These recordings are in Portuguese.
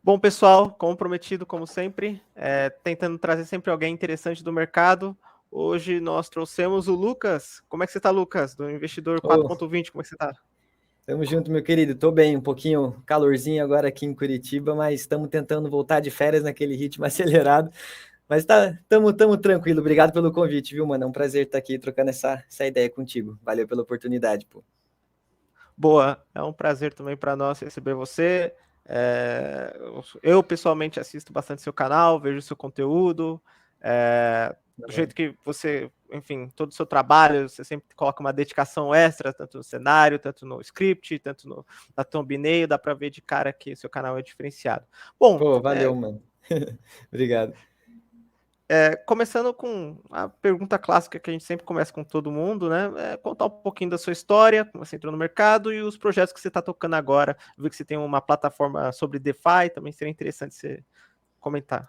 Bom, pessoal, como prometido, como sempre, tentando trazer sempre alguém interessante do mercado. Hoje nós trouxemos o Lucas. Como é que você está, Lucas? Do Investidor Ô, 4.20, como é que você está? tamo junto, meu querido. Tô bem, um pouquinho calorzinho agora aqui em Curitiba, mas estamos tentando voltar de férias naquele ritmo acelerado. Mas tamo tranquilo. Obrigado pelo convite, viu, mano? É um prazer estar aqui trocando essa ideia contigo. Valeu pela oportunidade, pô. Boa, é um prazer também para nós receber você. Eu pessoalmente assisto bastante seu canal, vejo seu conteúdo, do jeito que você, enfim, todo o seu trabalho, você sempre coloca uma dedicação extra, tanto no cenário, tanto no script, tanto na thumbnail, dá para ver de cara que seu canal é diferenciado. Bom, Pô, valeu, mano. Obrigado. começando com a pergunta clássica que a gente sempre começa com todo mundo, né? Contar um pouquinho da sua história, como você entrou no mercado e os projetos que você está tocando agora. Eu vi que você tem uma plataforma sobre DeFi, também seria interessante você comentar.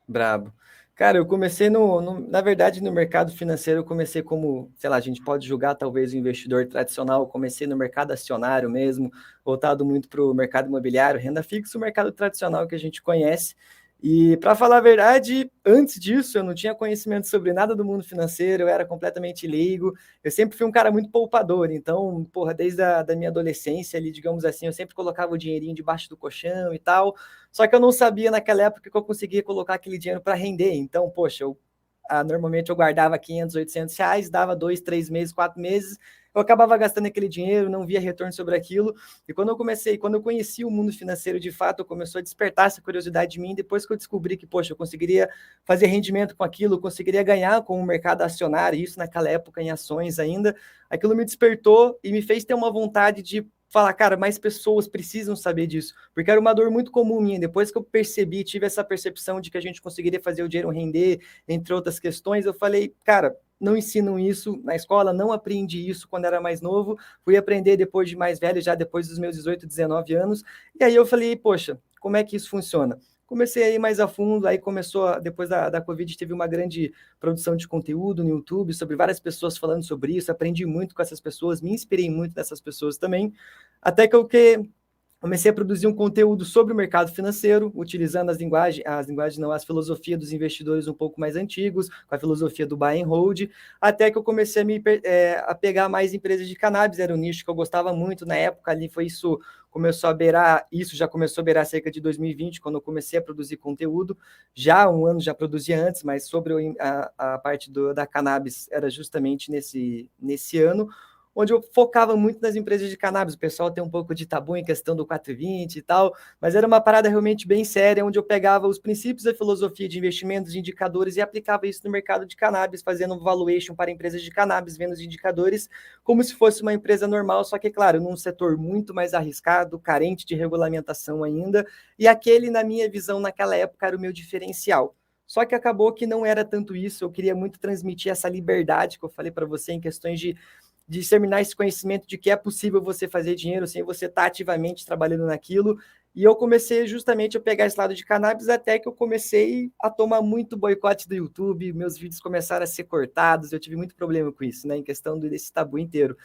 Brabo. Cara, eu comecei na verdade, no mercado financeiro, eu comecei como, sei lá, a gente pode julgar talvez o investidor tradicional, eu comecei no mercado acionário mesmo, voltado muito para o mercado imobiliário, renda fixa, o mercado tradicional que a gente conhece. E, para falar a verdade, antes disso, eu não tinha conhecimento sobre nada do mundo financeiro, eu era completamente leigo, eu sempre fui um cara muito poupador, então, porra, desde a da minha adolescência ali, digamos assim, eu sempre colocava o dinheirinho debaixo do colchão e tal, só que eu não sabia naquela época que eu conseguia colocar aquele dinheiro para render. Então, poxa, normalmente eu guardava 500, 800 reais, dava 2, 3 meses, 4 meses, eu acabava gastando aquele dinheiro, não via retorno sobre aquilo. E quando eu conheci o mundo financeiro de fato, começou a despertar essa curiosidade em mim. Depois que eu descobri que, poxa, eu conseguiria fazer rendimento com aquilo, eu conseguiria ganhar com o mercado acionário, isso naquela época em ações ainda, aquilo me despertou e me fez ter uma vontade de falar, cara, mais pessoas precisam saber disso, porque era uma dor muito comum minha. Depois que eu percebi, tive essa percepção de que a gente conseguiria fazer o dinheiro render, entre outras questões, eu falei, cara, não ensinam isso na escola, não aprendi isso quando era mais novo, fui aprender depois de mais velho, já depois dos meus 18, 19 anos, e aí eu falei, poxa, como é que isso funciona? Comecei a ir mais a fundo, aí começou, depois da Covid, teve uma grande produção de conteúdo no YouTube, sobre várias pessoas falando sobre isso, aprendi muito com essas pessoas, me inspirei muito nessas pessoas também, até que eu comecei a produzir um conteúdo sobre o mercado financeiro, utilizando as filosofias dos investidores um pouco mais antigos, com a filosofia do buy and hold, até que eu comecei a pegar mais empresas de cannabis, era um nicho que eu gostava muito na época, ali foi isso, já começou a beirar cerca de 2020, quando eu comecei a produzir conteúdo, já um ano já produzia antes, mas sobre a parte da cannabis era justamente nesse ano, onde eu focava muito nas empresas de cannabis. O pessoal tem um pouco de tabu em questão do 420 e tal, mas era uma parada realmente bem séria, onde eu pegava os princípios da filosofia de investimentos, de indicadores, e aplicava isso no mercado de cannabis, fazendo valuation para empresas de cannabis, vendo os indicadores como se fosse uma empresa normal, só que, claro, num setor muito mais arriscado, carente de regulamentação ainda, e aquele, na minha visão, naquela época, era o meu diferencial. Só que acabou que não era tanto isso, eu queria muito transmitir essa liberdade que eu falei para você em questões de disseminar esse conhecimento de que é possível você fazer dinheiro sem você estar ativamente trabalhando naquilo. E eu comecei justamente a pegar esse lado de cannabis até que eu comecei a tomar muito boicote do YouTube, meus vídeos começaram a ser cortados, eu tive muito problema com isso, né, em questão desse tabu inteiro.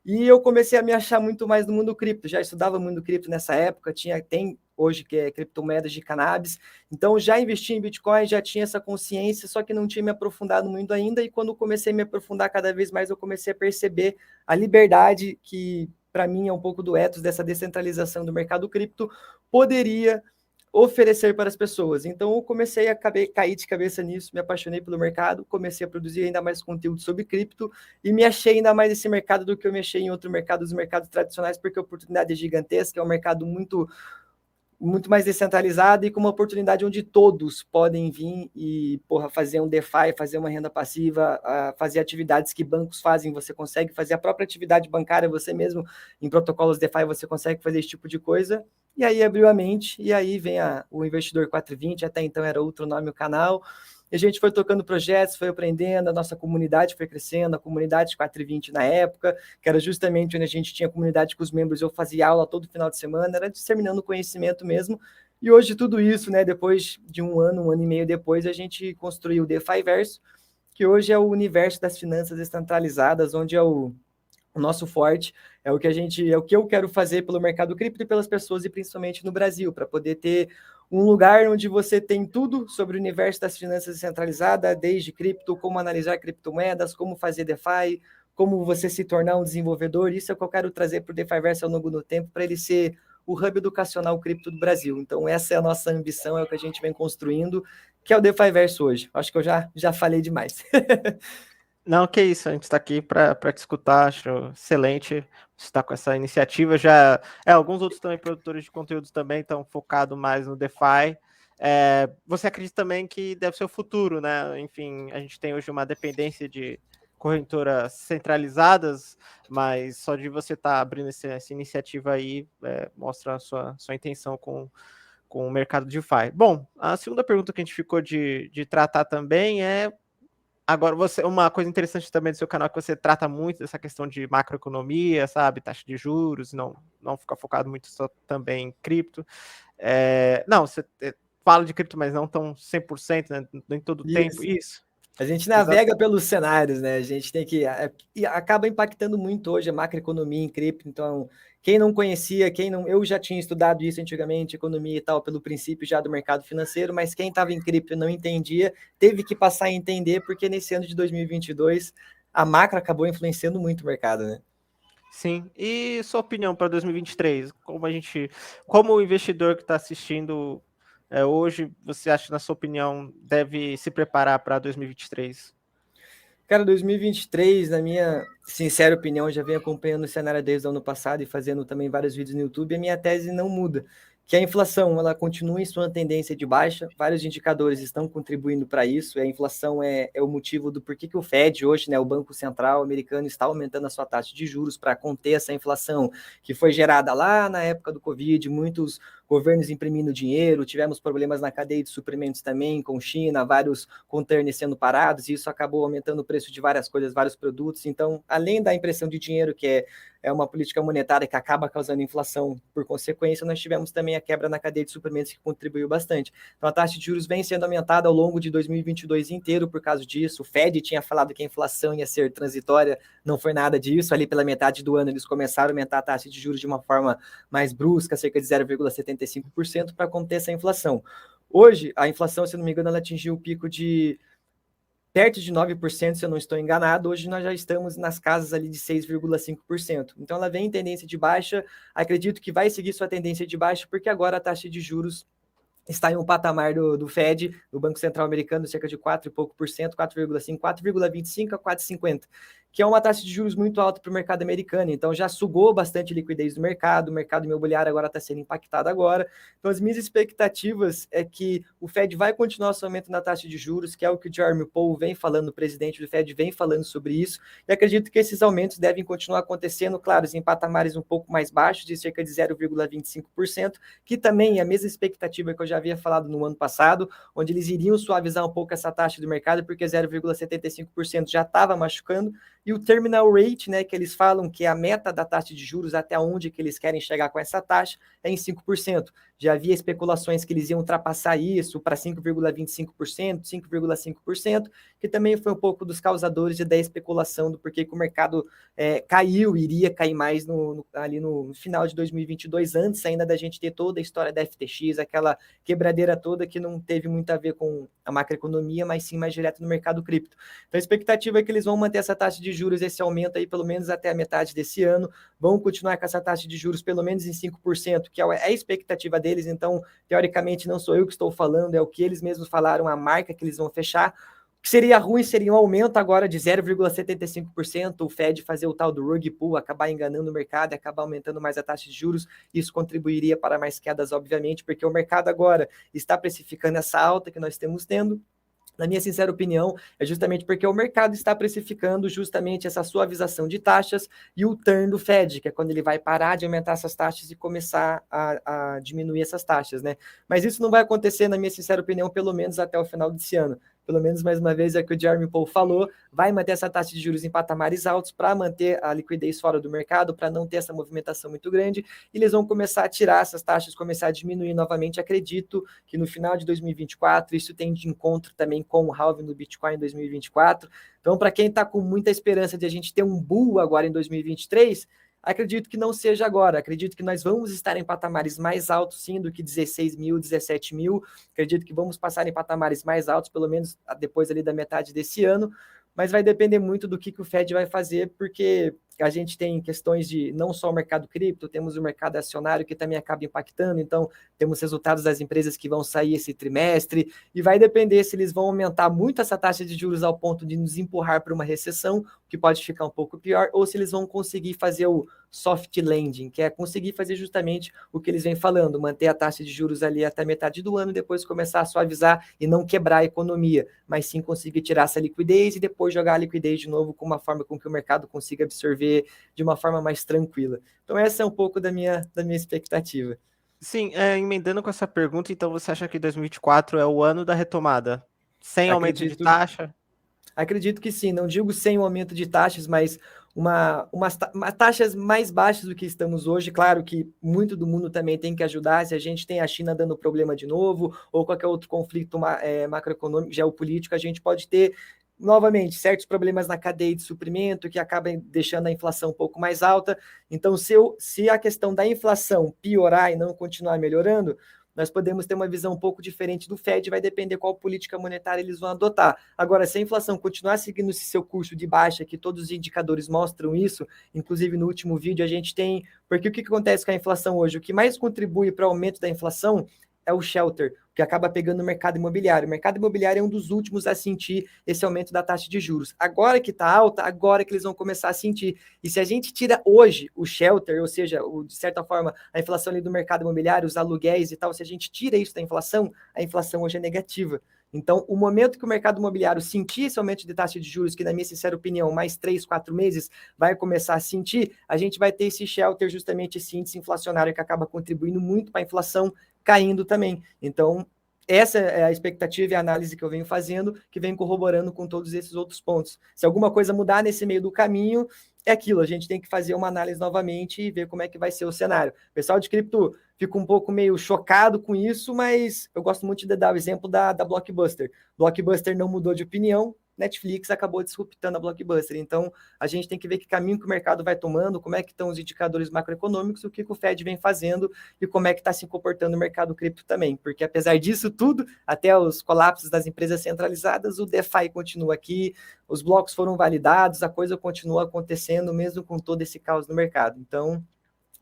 E eu comecei a me achar muito mais no mundo cripto, já estudava mundo cripto nessa época, tem hoje que é criptomoedas de cannabis, então já investi em Bitcoin, já tinha essa consciência, só que não tinha me aprofundado muito ainda, e quando comecei a me aprofundar cada vez mais, eu comecei a perceber a liberdade que, para mim, é um pouco do ethos dessa descentralização do mercado cripto, poderia oferecer para as pessoas. Então, eu comecei a cair de cabeça nisso, me apaixonei pelo mercado, comecei a produzir ainda mais conteúdo sobre cripto e me achei ainda mais nesse mercado do que eu me achei em outro mercado, os mercados tradicionais, porque a oportunidade é gigantesca, é um mercado muito mais descentralizado e com uma oportunidade onde todos podem vir e, porra, fazer um DeFi, fazer uma renda passiva, fazer atividades que bancos fazem, você consegue fazer a própria atividade bancária, você mesmo, em protocolos DeFi, você consegue fazer esse tipo de coisa. E aí abriu a mente, e aí vem o Investidor 420, até então era outro nome o canal, e a gente foi tocando projetos, foi aprendendo, a nossa comunidade foi crescendo, a comunidade 420 na época, que era justamente onde a gente tinha comunidade com os membros, eu fazia aula todo final de semana, era disseminando conhecimento mesmo, e hoje tudo isso, né, depois de um ano e meio depois, a gente construiu o DeFi Verso, que hoje é o universo das finanças descentralizadas, onde é o nosso forte, é o que eu quero fazer pelo mercado cripto e pelas pessoas, e principalmente no Brasil, para poder ter um lugar onde você tem tudo sobre o universo das finanças descentralizadas, desde cripto, como analisar criptomoedas, como fazer DeFi, como você se tornar um desenvolvedor. Isso é o que eu quero trazer para o DeFiverse ao longo do tempo, para ele ser o hub educacional cripto do Brasil. Então, essa é a nossa ambição, é o que a gente vem construindo, que é o DeFiverse hoje. Acho que eu já falei demais. Não, que isso, a gente está aqui para te escutar, acho excelente você estar com essa iniciativa. Já alguns outros também produtores de conteúdos também estão focados mais no DeFi. Você acredita também que deve ser o futuro, né? Enfim, a gente tem hoje uma dependência de corretoras centralizadas, mas só de você estar abrindo essa iniciativa aí mostra a sua intenção com o mercado de DeFi. Bom, a segunda pergunta que a gente ficou de tratar também é agora, uma coisa interessante também do seu canal é que você trata muito dessa questão de macroeconomia, sabe? Taxa de juros, não fica focado muito só também em cripto. Não, você fala de cripto, mas não tão 100%, né? Nem todo o tempo. Isso. A gente navega pelos cenários, né? A gente tem que... E acaba impactando muito hoje a macroeconomia em cripto. Então, quem não conhecia, eu já tinha estudado isso antigamente, economia e tal, pelo princípio já do mercado financeiro, mas quem estava em cripto e não entendia, teve que passar a entender, porque nesse ano de 2022, a macro acabou influenciando muito o mercado, né? Sim. E sua opinião para 2023? Como o investidor que está assistindo hoje, você acha, na sua opinião, deve se preparar para 2023? Cara, 2023, na minha sincera opinião, já venho acompanhando o cenário desde o ano passado e fazendo também vários vídeos no YouTube, e a minha tese não muda, que a inflação ela continua em sua tendência de baixa, vários indicadores estão contribuindo para isso, e a inflação é o motivo do porquê que o Fed hoje, né, o Banco Central americano, está aumentando a sua taxa de juros para conter essa inflação que foi gerada lá na época do Covid, muitos governos imprimindo dinheiro, tivemos problemas na cadeia de suprimentos também, com China, vários containers sendo parados, e isso acabou aumentando o preço de várias coisas, vários produtos. Então, além da impressão de dinheiro, que é uma política monetária que acaba causando inflação por consequência, nós tivemos também a quebra na cadeia de suprimentos que contribuiu bastante. Então, a taxa de juros vem sendo aumentada ao longo de 2022 inteiro por causa disso. O Fed tinha falado que a inflação ia ser transitória, não foi nada disso. Ali pela metade do ano, eles começaram a aumentar a taxa de juros de uma forma mais brusca, cerca de 0,75%, para conter essa inflação. Hoje, a inflação, se não me engano, ela atingiu o pico de perto de 9%, se eu não estou enganado. Hoje nós já estamos nas casas ali de 6,5%. Então ela vem em tendência de baixa, acredito que vai seguir sua tendência de baixa, porque agora a taxa de juros está em um patamar do Fed, do Banco Central Americano, cerca de 4 e pouco por cento, 4,5, 4,25 a 4,50, que é uma taxa de juros muito alta para o mercado americano. Então já sugou bastante liquidez do mercado, o mercado imobiliário agora está sendo impactado agora. Então as minhas expectativas é que o Fed vai continuar seu aumento na taxa de juros, que é o que o Jeremy Powell vem falando, o presidente do Fed vem falando sobre isso, e acredito que esses aumentos devem continuar acontecendo, claro, em patamares um pouco mais baixos, de cerca de 0,25%, que também é a mesma expectativa que eu já havia falado no ano passado, onde eles iriam suavizar um pouco essa taxa do mercado, porque 0,75% já estava machucando, e o terminal rate, né, que eles falam que é a meta da taxa de juros, até onde que eles querem chegar com essa taxa, é em 5%. Já havia especulações que eles iam ultrapassar isso para 5,25%, 5,5%, que também foi um pouco dos causadores da especulação do porquê que o mercado caiu, iria cair mais ali no final de 2022, antes ainda da gente ter toda a história da FTX, aquela quebradeira toda que não teve muito a ver com a macroeconomia, mas sim mais direto no mercado cripto. Então a expectativa é que eles vão manter essa taxa de juros, esse aumento aí pelo menos até a metade desse ano, vão continuar com essa taxa de juros pelo menos em 5%, que é a expectativa deles. Então, teoricamente, não sou eu que estou falando, é o que eles mesmos falaram, a marca que eles vão fechar. O que seria ruim seria um aumento agora de 0,75%, o Fed fazer o tal do rug pull, acabar enganando o mercado e acabar aumentando mais a taxa de juros. Isso contribuiria para mais quedas, obviamente, porque o mercado agora está precificando essa alta que nós estamos tendo. Na minha sincera opinião, é justamente porque o mercado está precificando justamente essa suavização de taxas e o turn do Fed, que é quando ele vai parar de aumentar essas taxas e começar a diminuir essas taxas, né? Mas isso não vai acontecer, na minha sincera opinião, pelo menos até o final desse ano. Pelo menos, mais uma vez, é o que o Jeremy Powell falou, vai manter essa taxa de juros em patamares altos para manter a liquidez fora do mercado, para não ter essa movimentação muito grande, e eles vão começar a tirar essas taxas, começar a diminuir novamente. Acredito que no final de 2024, isso tem de encontro também com o halving do Bitcoin em 2024. Então, para quem está com muita esperança de a gente ter um bull agora em 2023, Acredito que não seja agora, acredito que nós vamos estar em patamares mais altos, sim, do que 16 mil, 17 mil, acredito que vamos passar em patamares mais altos, pelo menos depois ali da metade desse ano, mas vai depender muito do que o Fed vai fazer, porque a gente tem questões de não só o mercado cripto, temos o mercado acionário que também acaba impactando, então temos resultados das empresas que vão sair esse trimestre, e vai depender se eles vão aumentar muito essa taxa de juros ao ponto de nos empurrar para uma recessão, que pode ficar um pouco pior, ou se eles vão conseguir fazer o soft landing, que é conseguir fazer justamente o que eles vêm falando, manter a taxa de juros ali até metade do ano, depois começar a suavizar e não quebrar a economia, mas sim conseguir tirar essa liquidez e depois jogar a liquidez de novo com uma forma com que o mercado consiga absorver de uma forma mais tranquila. Então essa é um pouco da minha expectativa. Sim, emendando com essa pergunta, então você acha que 2024 é o ano da retomada? Sem aumento de taxa? Acredito que sim, não digo sem um aumento de taxas, mas umas taxas mais baixas do que estamos hoje. Claro que muito do mundo também tem que ajudar. Se a gente tem a China dando problema de novo, ou qualquer outro conflito macroeconômico, geopolítico, a gente pode ter novamente certos problemas na cadeia de suprimento que acabam deixando a inflação um pouco mais alta. Então, se a questão da inflação piorar e não continuar melhorando, nós podemos ter uma visão um pouco diferente do Fed, vai depender qual política monetária eles vão adotar. Agora, se a inflação continuar seguindo esse seu curso de baixa, que todos os indicadores mostram isso, inclusive no último vídeo a gente tem... Porque o que acontece com a inflação hoje? O que mais contribui para o aumento da inflação é o shelter, que acaba pegando o mercado imobiliário. O mercado imobiliário é um dos últimos a sentir esse aumento da taxa de juros. Agora que está alta, agora que eles vão começar a sentir. E se a gente tira hoje o shelter, ou seja, de certa forma, a inflação ali do mercado imobiliário, os aluguéis e tal, se a gente tira isso da inflação, a inflação hoje é negativa. Então, o momento que o mercado imobiliário sentir esse aumento de taxa de juros, que na minha sincera opinião, mais 3, 4 meses, vai começar a sentir, a gente vai ter esse shelter, justamente esse índice inflacionário que acaba contribuindo muito para a inflação, caindo também. Então, essa é a expectativa e a análise que eu venho fazendo, que vem corroborando com todos esses outros pontos. Se alguma coisa mudar nesse meio do caminho, é aquilo, a gente tem que fazer uma análise novamente e ver como é que vai ser o cenário. O pessoal de cripto fica um pouco meio chocado com isso, mas eu gosto muito de dar o exemplo da Blockbuster. Blockbuster não mudou de opinião, Netflix acabou disruptando a Blockbuster. Então, a gente tem que ver que caminho que o mercado vai tomando, como é que estão os indicadores macroeconômicos, o que o Fed vem fazendo e como é que está se comportando o mercado cripto também. Porque apesar disso tudo, até os colapsos das empresas centralizadas, o DeFi continua aqui, os blocos foram validados, a coisa continua acontecendo mesmo com todo esse caos no mercado. Então,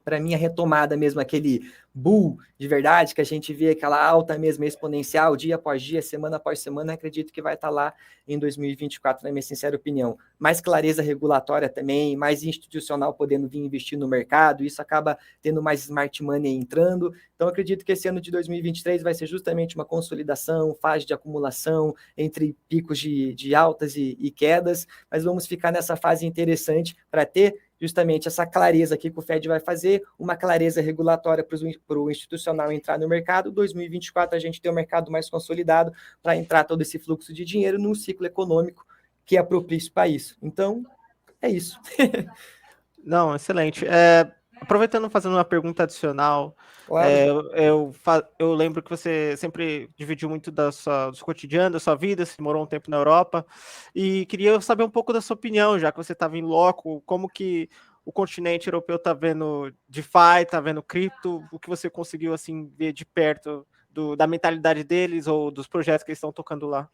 para mim, a retomada mesmo, aquele bull de verdade, que a gente vê aquela alta mesmo exponencial, dia após dia, semana após semana, acredito que vai estar lá em 2024, na minha sincera opinião. Mais clareza regulatória também, mais institucional podendo vir investir no mercado, isso acaba tendo mais smart money entrando. Então, acredito que esse ano de 2023 vai ser justamente uma consolidação, fase de acumulação, entre picos de altas e quedas, mas vamos ficar nessa fase interessante para ter justamente essa clareza aqui que o Fed vai fazer, uma clareza regulatória para o institucional entrar no mercado. 2024 a gente tem um mercado mais consolidado para entrar todo esse fluxo de dinheiro num ciclo econômico que é propício para isso. Então, é isso. Não, excelente. Aproveitando, fazendo uma pergunta adicional, Claro. eu lembro que você sempre dividiu muito do seu cotidiano, da sua vida, você morou um tempo na Europa, e queria saber um pouco da sua opinião, já que você estava em loco, como que o continente europeu está vendo DeFi, está vendo cripto, o que você conseguiu assim ver de perto da mentalidade deles ou dos projetos que eles estão tocando lá.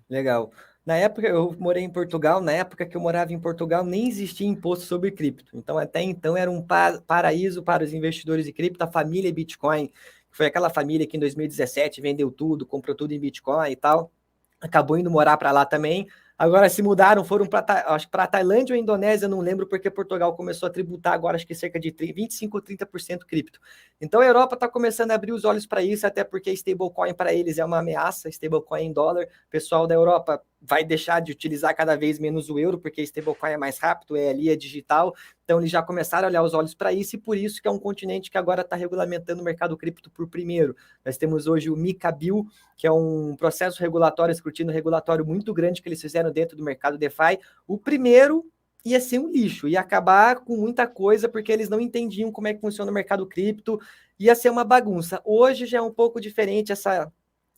Legal. Na época, eu morei em Portugal, na época que eu morava em Portugal, nem existia imposto sobre cripto. Então, até então, era um paraíso para os investidores de cripto, a família Bitcoin, que foi aquela família que em 2017 vendeu tudo, comprou tudo em Bitcoin e tal, acabou indo morar para lá também. Agora se mudaram, foram para, acho que para a Tailândia ou Indonésia, não lembro, porque Portugal começou a tributar agora, acho que cerca de 25 ou 30% cripto. Então a Europa está começando a abrir os olhos para isso, até porque stablecoin para eles é uma ameaça, stablecoin em dólar. O pessoal da Europa vai deixar de utilizar cada vez menos o euro, porque stablecoin é mais rápido, é digital. Então eles já começaram a olhar os olhos para isso, e por isso que é um continente que agora está regulamentando o mercado cripto por primeiro. Nós temos hoje o MiCA Bill, que é um processo regulatório, escrutínio regulatório muito grande que eles fizeram dentro do mercado DeFi. O primeiro ia ser um lixo, ia acabar com muita coisa, porque eles não entendiam como é que funciona o mercado cripto, ia ser uma bagunça. Hoje já é um pouco diferente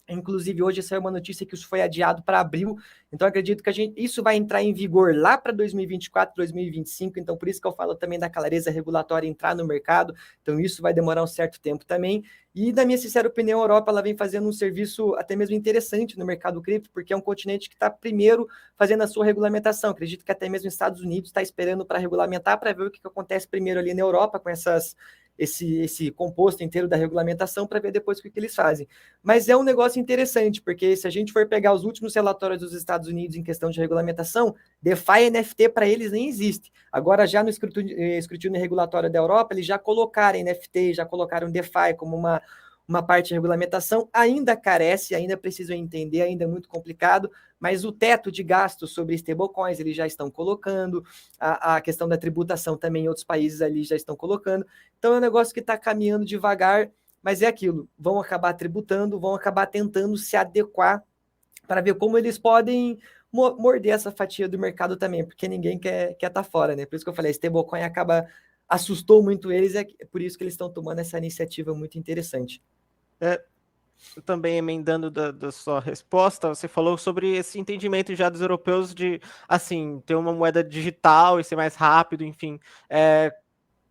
Inclusive, hoje saiu uma notícia que isso foi adiado para abril. Então, acredito que isso vai entrar em vigor lá para 2024, 2025. Então, por isso que eu falo também da clareza regulatória entrar no mercado. Então, isso vai demorar um certo tempo também. E, na minha sincera opinião, a Europa ela vem fazendo um serviço até mesmo interessante no mercado cripto, porque é um continente que está primeiro fazendo a sua regulamentação. Acredito que até mesmo os Estados Unidos está esperando para regulamentar, para ver o que acontece primeiro ali na Europa com esse composto inteiro da regulamentação, para ver depois o que eles fazem. Mas é um negócio interessante, porque se a gente for pegar os últimos relatórios dos Estados Unidos em questão de regulamentação, DeFi e NFT para eles nem existe. Agora, já no escrutínio regulatório da Europa, eles já colocaram NFT, já colocaram DeFi como uma parte de regulamentação, ainda carece, ainda precisam entender, ainda é muito complicado, mas o teto de gastos sobre stablecoins eles já estão colocando, a questão da tributação também em outros países ali já estão colocando, então é um negócio que está caminhando devagar, mas é aquilo, vão acabar tributando, vão acabar tentando se adequar para ver como eles podem morder essa fatia do mercado também, porque ninguém quer estar fora, né? Por isso que eu falei, a stablecoin assustou muito eles, é por isso que eles estão tomando essa iniciativa muito interessante. Também emendando da sua resposta, você falou sobre esse entendimento já dos europeus de, assim, ter uma moeda digital e ser mais rápido, enfim.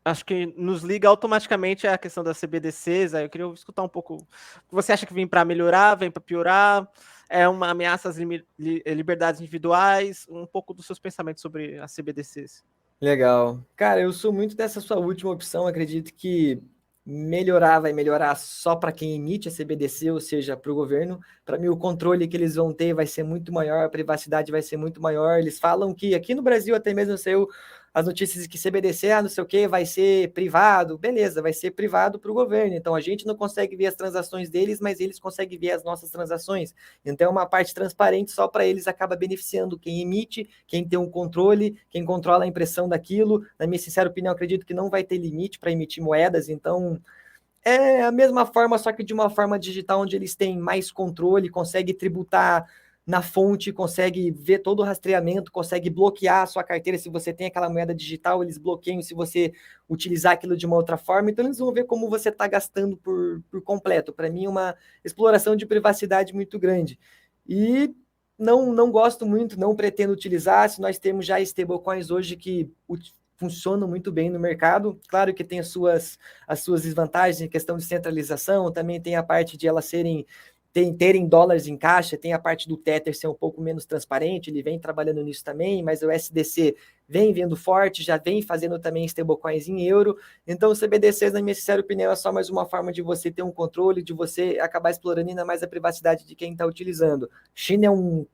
Acho que nos liga automaticamente a questão das CBDCs. Aí eu queria escutar um pouco. Você acha que vem para melhorar, vem para piorar? É uma ameaça às liberdades individuais? Um pouco dos seus pensamentos sobre as CBDCs. Legal. Cara, eu sou muito dessa sua última opção. Acredito que vai melhorar só para quem emite a CBDC, ou seja, para o governo. Para mim, o controle que eles vão ter vai ser muito maior, a privacidade vai ser muito maior. Eles falam que aqui no Brasil, até mesmo saiu as notícias de que CBDC, não sei o que, vai ser privado. Beleza, vai ser privado para o governo. Então, a gente não consegue ver as transações deles, mas eles conseguem ver as nossas transações. Então, é uma parte transparente só para eles, acaba beneficiando quem emite, quem tem um controle, quem controla a impressão daquilo. Na minha sincera opinião, acredito que não vai ter limite para emitir moedas, então é a mesma forma, só que de uma forma digital, onde eles têm mais controle, consegue tributar na fonte, consegue ver todo o rastreamento, consegue bloquear a sua carteira. Se você tem aquela moeda digital, eles bloqueiam se você utilizar aquilo de uma outra forma. Então, eles vão ver como você está gastando por completo. Para mim, é uma exploração de privacidade muito grande. E não gosto muito, não pretendo utilizar. Se nós temos já stablecoins hoje que funcionam muito bem no mercado. Claro que tem as suas desvantagens em questão de centralização, também tem a parte de elas terem dólares em caixa, tem a parte do Tether ser um pouco menos transparente, ele vem trabalhando nisso também, mas o SDC vem vindo forte, já vem fazendo também stablecoins em euro, então o CBDCs, na minha sincera opinião, é só mais uma forma de você ter um controle, de você acabar explorando ainda mais a privacidade de quem está utilizando. China não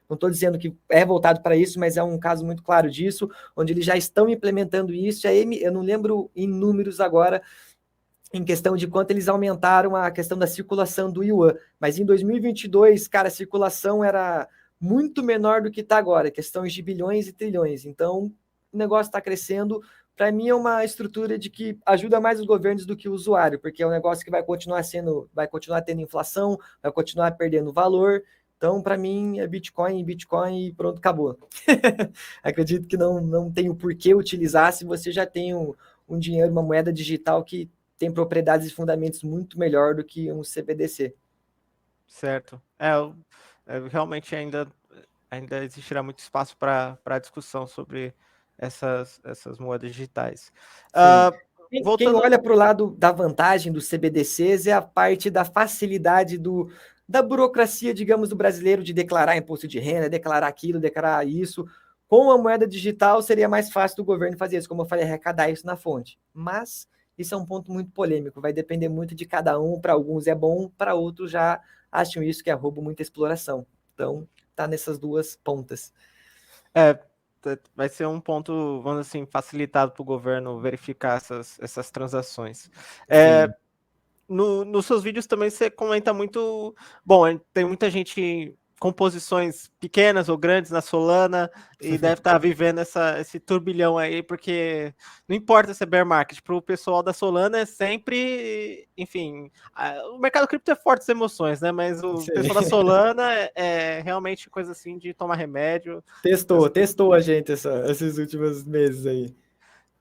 estou dizendo que é voltado para isso, mas é um caso muito claro disso, onde eles já estão implementando isso. Eu não lembro em números agora, em questão de quanto eles aumentaram a questão da circulação do Yuan. Mas em 2022, cara, a circulação era muito menor do que está agora, questões de bilhões e trilhões. Então, o negócio está crescendo. Para mim, é uma estrutura de que ajuda mais os governos do que o usuário, porque é um negócio que vai continuar tendo inflação, vai continuar perdendo valor. Então, para mim, é Bitcoin e pronto, acabou. Acredito que não tem o porquê utilizar se você já tem um dinheiro, uma moeda digital que tem propriedades e fundamentos muito melhor do que um CBDC. Certo. Realmente ainda existirá muito espaço para discussão sobre essas moedas digitais. Quem olha para o lado da vantagem dos CBDCs é a parte da facilidade da burocracia, digamos, do brasileiro de declarar imposto de renda, declarar aquilo, declarar isso. Com a moeda digital seria mais fácil do governo fazer isso, como eu falei, arrecadar isso na fonte. Mas isso é um ponto muito polêmico, vai depender muito de cada um. Para alguns é bom, para outros já acham isso que é roubo, muita exploração. Então, tá nessas duas pontas. Vai ser um ponto, vamos dizer assim, facilitado para o governo verificar essas transações. Nos seus vídeos também você comenta muito. Bom, tem muita gente com posições pequenas ou grandes na Solana e deve estar vivendo esse turbilhão aí, porque não importa se é bear market, para o pessoal da Solana é sempre, enfim, o mercado cripto é fortes emoções, né? Mas o pessoal da Solana é realmente coisa assim de tomar remédio. Testou a gente esses últimos meses aí.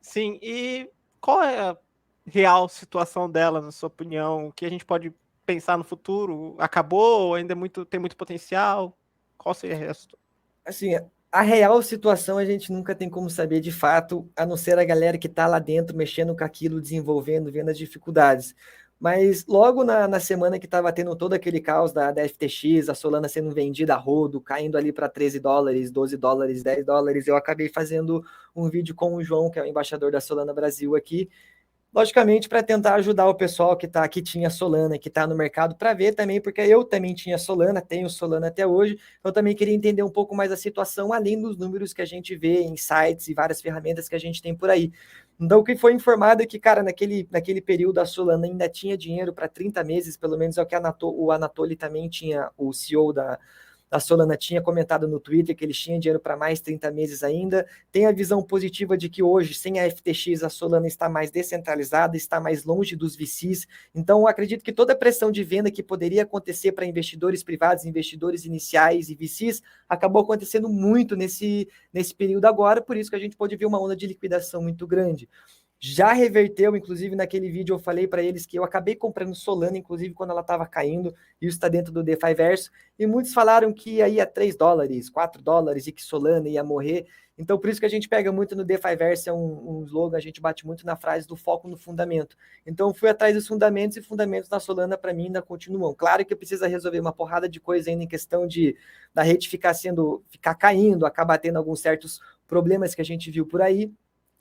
Sim, e qual é a real situação dela, na sua opinião? O que a gente pode pensar no futuro? Acabou? Ainda tem muito potencial? Qual seria o resto? Assim, a real situação a gente nunca tem como saber de fato, a não ser a galera que está lá dentro mexendo com aquilo, desenvolvendo, vendo as dificuldades. Mas logo na semana que estava tendo todo aquele caos da FTX, a Solana sendo vendida a rodo, caindo ali para $13, $12, $10, eu acabei fazendo um vídeo com o João, que é o embaixador da Solana Brasil aqui, logicamente para tentar ajudar o pessoal que tinha Solana, que está no mercado, para ver também, porque eu também tinha Solana, tenho Solana até hoje, então eu também queria entender um pouco mais a situação, além dos números que a gente vê em sites e várias ferramentas que a gente tem por aí. Então, o que foi informado é que, cara, naquele período a Solana ainda tinha dinheiro para 30 meses, pelo menos é o que o Anatoly também tinha, o CEO da Solana tinha comentado no Twitter que eles tinham dinheiro para mais 30 meses ainda. Tem a visão positiva de que hoje, sem a FTX, a Solana está mais descentralizada, está mais longe dos VCs. Então, eu acredito que toda a pressão de venda que poderia acontecer para investidores privados, investidores iniciais e VCs, acabou acontecendo muito nesse período agora, por isso que a gente pode ver uma onda de liquidação muito grande. Já reverteu, inclusive naquele vídeo eu falei para eles que eu acabei comprando Solana, inclusive quando ela estava caindo, e isso está dentro do DeFi Verso, e muitos falaram que ia a $3, $4 e que Solana ia morrer. Então, por isso que a gente pega muito no DeFi Verso, é um slogan, a gente bate muito na frase do foco no fundamento. Então, fui atrás dos fundamentos, e fundamentos na Solana, para mim, ainda continuam. Claro que precisa resolver uma porrada de coisa ainda em questão da rede ficar caindo, acabar tendo alguns certos problemas que a gente viu por aí,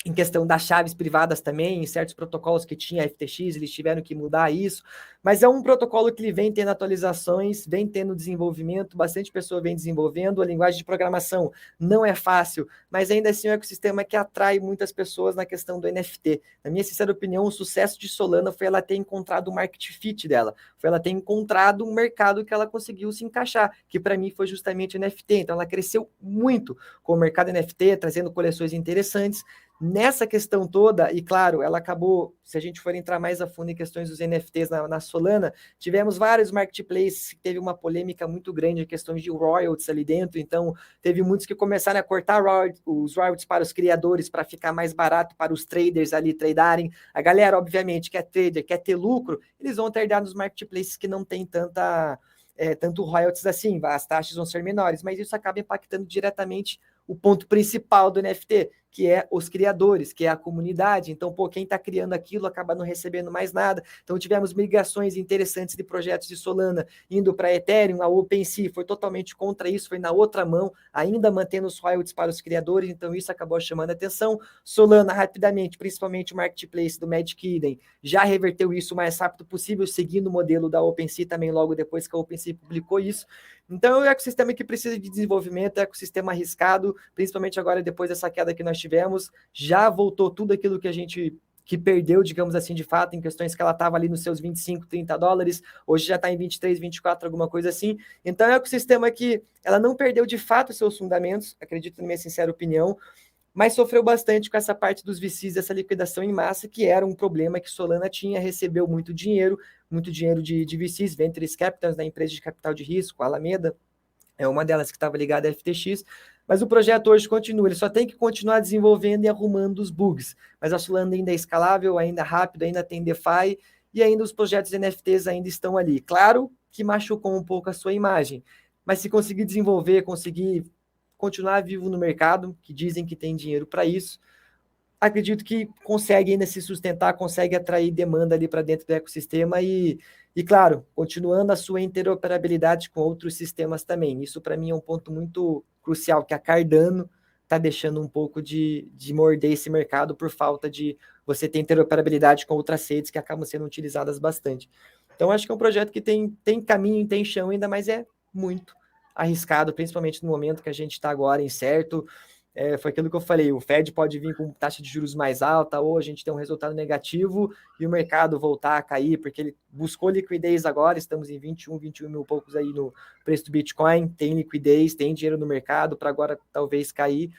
em questão das chaves privadas também, em certos protocolos que tinha a FTX, eles tiveram que mudar isso, mas é um protocolo que ele vem tendo atualizações, vem tendo desenvolvimento, bastante pessoa vem desenvolvendo, a linguagem de programação não é fácil, mas ainda assim é um ecossistema que atrai muitas pessoas na questão do NFT. Na minha sincera opinião, o sucesso de Solana foi ela ter encontrado o market fit dela, foi ela ter encontrado um mercado que ela conseguiu se encaixar, que para mim foi justamente o NFT, então ela cresceu muito com o mercado NFT, trazendo coleções interessantes. Nessa questão toda, e claro, ela acabou, se a gente for entrar mais a fundo em questões dos NFTs na Solana, tivemos vários marketplaces que teve uma polêmica muito grande em questões de royalties ali dentro, então teve muitos que começaram a cortar os royalties para os criadores para ficar mais barato para os traders ali tradarem. A galera, obviamente, que é trader, quer ter lucro, eles vão tradar nos marketplaces que não tem tanto royalties assim, as taxas vão ser menores, mas isso acaba impactando diretamente o ponto principal do NFT, que é os criadores, que é a comunidade. Então, pô, quem está criando aquilo acaba não recebendo mais nada. Então, tivemos migrações interessantes de projetos de Solana indo para Ethereum, a OpenSea foi totalmente contra isso, foi na outra mão, ainda mantendo os royalties para os criadores, então isso acabou chamando a atenção. Solana, rapidamente, principalmente o marketplace do Magic Eden, já reverteu isso o mais rápido possível, seguindo o modelo da OpenSea também, logo depois que a OpenSea publicou isso. Então, é um ecossistema que precisa de desenvolvimento, é um ecossistema arriscado, principalmente agora depois dessa queda que nós tivemos, já voltou tudo aquilo que perdeu, digamos assim, de fato, em questões que ela estava ali nos seus $25, $30, hoje já está em 23, 24, alguma coisa assim. Então, é um ecossistema que ela não perdeu de fato os seus fundamentos, acredito na minha sincera opinião, mas sofreu bastante com essa parte dos VCs, dessa liquidação em massa, que era um problema que Solana tinha, recebeu muito dinheiro de VCs, Venture Capitals, da empresa de capital de risco, a Alameda, é uma delas que estava ligada à FTX, mas o projeto hoje continua, ele só tem que continuar desenvolvendo e arrumando os bugs, mas a Solana ainda é escalável, ainda é rápido, ainda tem DeFi, e ainda os projetos NFTs ainda estão ali. Claro que machucou um pouco a sua imagem, mas se conseguir desenvolver, conseguir continuar vivo no mercado, que dizem que tem dinheiro para isso, acredito que consegue ainda se sustentar, consegue atrair demanda ali para dentro do ecossistema e, claro, continuando a sua interoperabilidade com outros sistemas também. Isso, para mim, é um ponto muito crucial, que a Cardano está deixando um pouco de morder esse mercado por falta de você ter interoperabilidade com outras redes que acabam sendo utilizadas bastante. Então, acho que é um projeto que tem caminho, tem chão ainda, mas é muito arriscado, principalmente no momento que a gente está agora incerto. Foi aquilo que eu falei, o Fed pode vir com taxa de juros mais alta, ou a gente tem um resultado negativo e o mercado voltar a cair, porque ele buscou liquidez agora, estamos em 21 mil poucos aí no preço do Bitcoin, tem liquidez, tem dinheiro no mercado para agora talvez cair,